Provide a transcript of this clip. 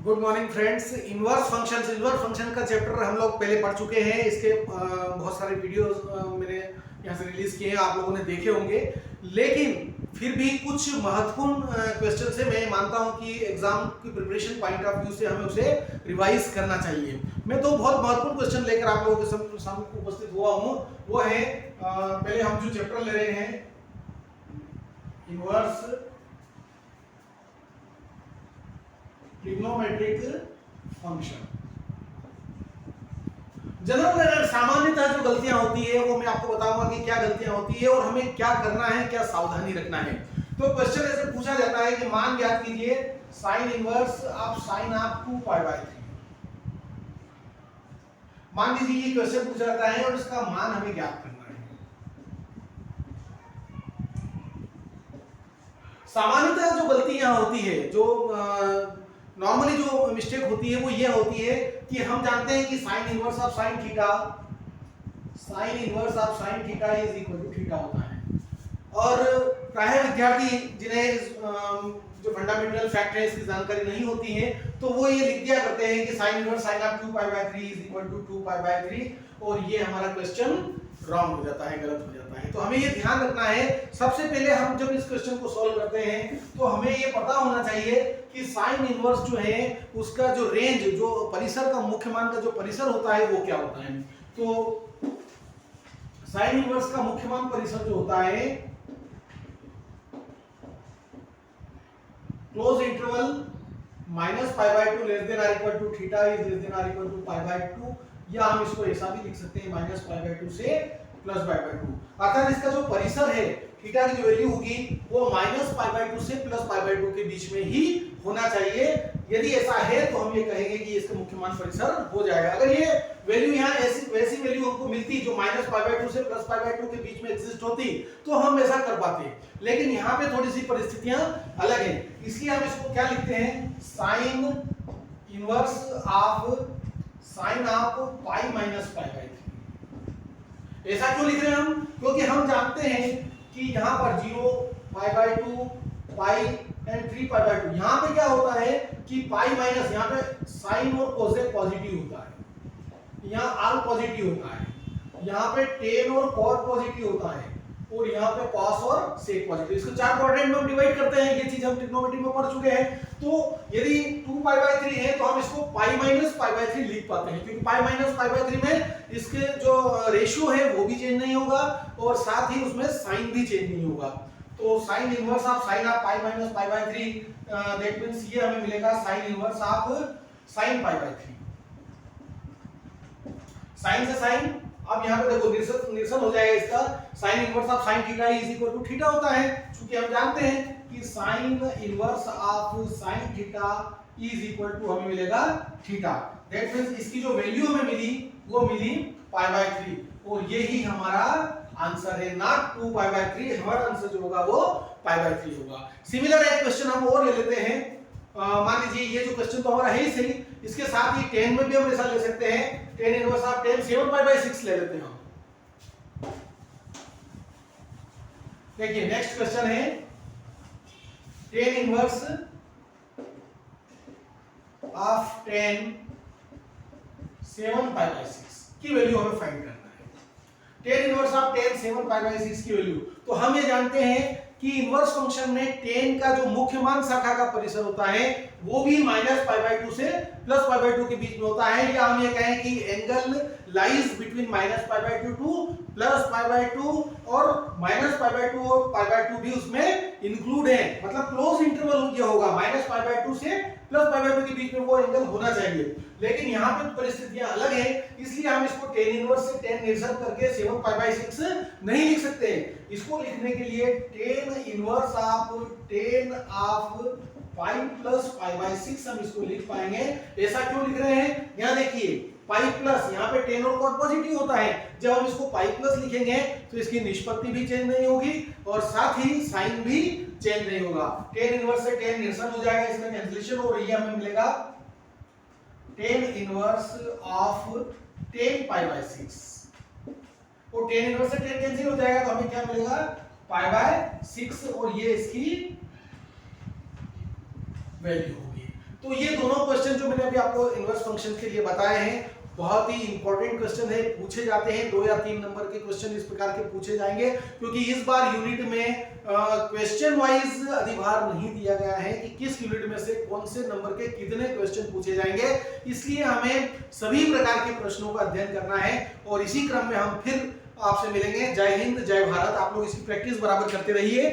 Good morning friends. Inverse function का chapter हम लोग पहले पढ़ चुके हैं। इसके बहुत सारे वीडियोस मैंने यहाँ से रिलीज किए हैं, आप लोगों ने देखे होंगे। लेकिन फिर भी कुछ महत्वपूर्ण क्वेश्चन से मैं मानता हूँ कि एग्जाम की प्रिपरेशन पॉइंट ऑफ व्यू से हमें उसे रिवाइज करना चाहिए। मैं तो बहुत महत्वपूर्ण क्वेश्चन लेकर आप लोगों के सामने उपस्थित हुआ हूँ। वो है पहले हम जो चैप्टर ले रहे हैं इन्वर्स ट्रिग्नोमेट्रिक फंक्शन। जनरल सामान्यतः जो गलतियां होती है वो मैं आपको बताऊंगा कि क्या गलतियां होती है और हमें क्या करना है, क्या सावधानी रखना है। तो क्वेश्चन ऐसे पूछा जाता है कि मान ज्ञात कीजिए sine inverse of sine of 2π/3। मान लीजिए ये क्वेश्चन पूछा जाता है और इसका मान हमें ज्ञात करना है। सामान्यतः जो गलती यहाँ होती है, जो नॉर्मली जो मिस्टेक होती है वो ये होती है कि हम जानते हैं कि sine inverse of sine theta is equal to theta होता है। और प्राय विद्यार्थी जिन्हें जो फंडामेंटल फैक्ट है इसकी जानकारी नहीं होती है तो वो ये लिख दिया करते हैं कि sine inverse sine of 2π/3 is equal to 2π/3 और ये हमारा क्वेश्चन रॉन्ग हो जाता है, गलत हो जाता है। तो हमें ये ध्यान रखना है, सबसे पहले हम जब इस क्वेश्चन को सॉल्व करते हैं तो हमें ये पता होना चाहिए कि साइन इनवर्स जो है उसका जो रेंज, जो परिसर का मुख्य मान का जो परिसर होता है वो क्या होता है। तो साइन इनवर्स का मुख्य मान परिसर जो होता है close interval -π/2 less than or equal to theta is less than or equal to π/2, या हम इसको ऐसा भी लिख सकते हैं -π/2 से +π/2। अर्थात इसका जो परिसर है थीटा की जो वैल्यू होगी वो -π/2 से +π/2 के बीच में ही होना चाहिए। यदि ऐसा है तो हम ये कहेंगे कि इसका मुख्य मान परिसर हो जाएगा। अगर ये वैल्यू यहाँ ऐसी वैसी वैल्यू हमको मिलती जो -π/2 से +π/2 के बीच में एग्जिस्ट होती तो हम ऐसा कर पाते, लेकिन यहाँ पे थोड़ी सी परिस्थितियां अलग हैं। इसलिए हम इसको क्या लिखते हैं, sine inverse of sine of π-π/3। ऐसा क्यों लिख रहे हैं हम, क्योंकि हम जानते हैं कि यहाँ पर 0, π/2, π एंड 3π/2, यहाँ पे क्या होता है कि पाई माइनस, यहाँ पे साइन और कोसेक पॉजिटिव होता है, यहाँ आल पॉजिटिव होता है, यहाँ पे टेन और कॉट पॉजिटिव होता है और यहाँ पे कॉस और सेक पॉजिटिव। इसको चार क्वाड्रेंट में हम डिवाइड करते हैं, ये चीज हम ट्रिग्नोमेट्री में पढ़ चुके हैं। तो यदि 2π/3 है तो हम इसको π-π/3 लिख पाते हैं, क्योंकि π-π/3 में इसके जो रेशियो है वो भी चेंज नहीं होगा और साथ ही उसमें साइन भी चेंज नहीं होगा। तो sine inverse of sine of π-π/3 that means ये हमें मिलेगा sine inverse of sine π/3। Sine से साइन, अब यहाँ पे देखो निरसन हो जाएगा इसका, sine inverse of sine theta is equal to theta होता है। क्योंकि हम जानते हैं कि sine inverse of sine theta is equal to हमें मिलेगा थीटा। दैट मींस इसकी जो वैल्यू हमें मिली वो मिली π/3 और ये ही हमारा आंसर है, नॉट 2π/3। हमारा आंसर जो होगा वो π/3 होगा। सिमिलर एक क्वेश्चन हम और ले लेते हैं। मान लीजिए ये जो क्वेश्चन तो हमारा है ही सही, इसके साथ ही 10 में भी हम ऐसा ले सकते हैं, 10 इनवर्स ऑफ 10 7π/6 ले लेते हैं हम। देखिए नेक्स्ट क्वेश्चन है 10 इनवर्स ऑफ 10 7π/6 की वैल्यू हमें फाइंड करना है। 10 इनवर्स ऑफ 10 7π/6 की वैल्यू, तो हम ये जानते हैं कि इनवर्स फंक्शन में 10 का जो मुख्य मान शाखा का परिसर होता है वो भी -π/2 से +π/2 के बीच में होता है, या हम ये कहें कि एंगल लाइज बिटवीन -π/2 टू +π/2 और -π/2 और π/2 भी उसमें इंक्लूड है। मतलब क्लोज इंटरवल ये होगा, -π/2 से +π/2 के बीच में वो एंगल होना चाहिए। लेकिन यहाँ पे परिस्थितियां अलग है, इसलिए हम इसको 10 इनवर्स से 10 निरसन करके 7π/6 नहीं लिख सकते। इसको लिखने के लिए 10 इनवर्स ऑफ 10 ऑफ 5 + π/6 हम इसको लिख पाएंगे। ऐसा क्यों लिख रहे हैं, यहाँ देखिए पाई प्लस, यहाँ पे 10 और कॉट पॉजिटिव होता है, जब हम इसको पाई प्लस लिखेंगे तो इसकी निष्पत्ति भी चेंज नहीं होगी और साथ ही साइन भी चेंज नहीं होगा। 10 इनवर्स से 10 निरसन हो जाएगा, इसका कैंसिलेशन और ये हमें मिलेगा 10 इनवर्स ऑफ 10π/6 और 10 इनवर्स से 10 कैंसिल हो जाएगा तो हमें क्या मिलेगा π/6 और ये इसकी वैल्यू होगी। तो ये दोनों क्वेश्चन जो मैंने अभी आपको इनवर्स फंक्शन के लिए बताए हैं, बहुत ही इंपॉर्टेंट क्वेश्चन है, पूछे जाते हैं। 2 या 3 नंबर के क्वेश्चन इस प्रकार के पूछे जाएंगे, क्योंकि इस बार यूनिट में क्वेश्चन वाइज अधिभार नहीं दिया गया है कि किस यूनिट में से कौन से नंबर के कितने क्वेश्चन पूछे जाएंगे। इसलिए हमें सभी प्रकार के प्रश्नों का अध्ययन करना है और इसी क्रम में हम फिर आपसे मिलेंगे। जय हिंद, जय भारत। आप लोग इसकी प्रैक्टिस बराबर करते रहिए।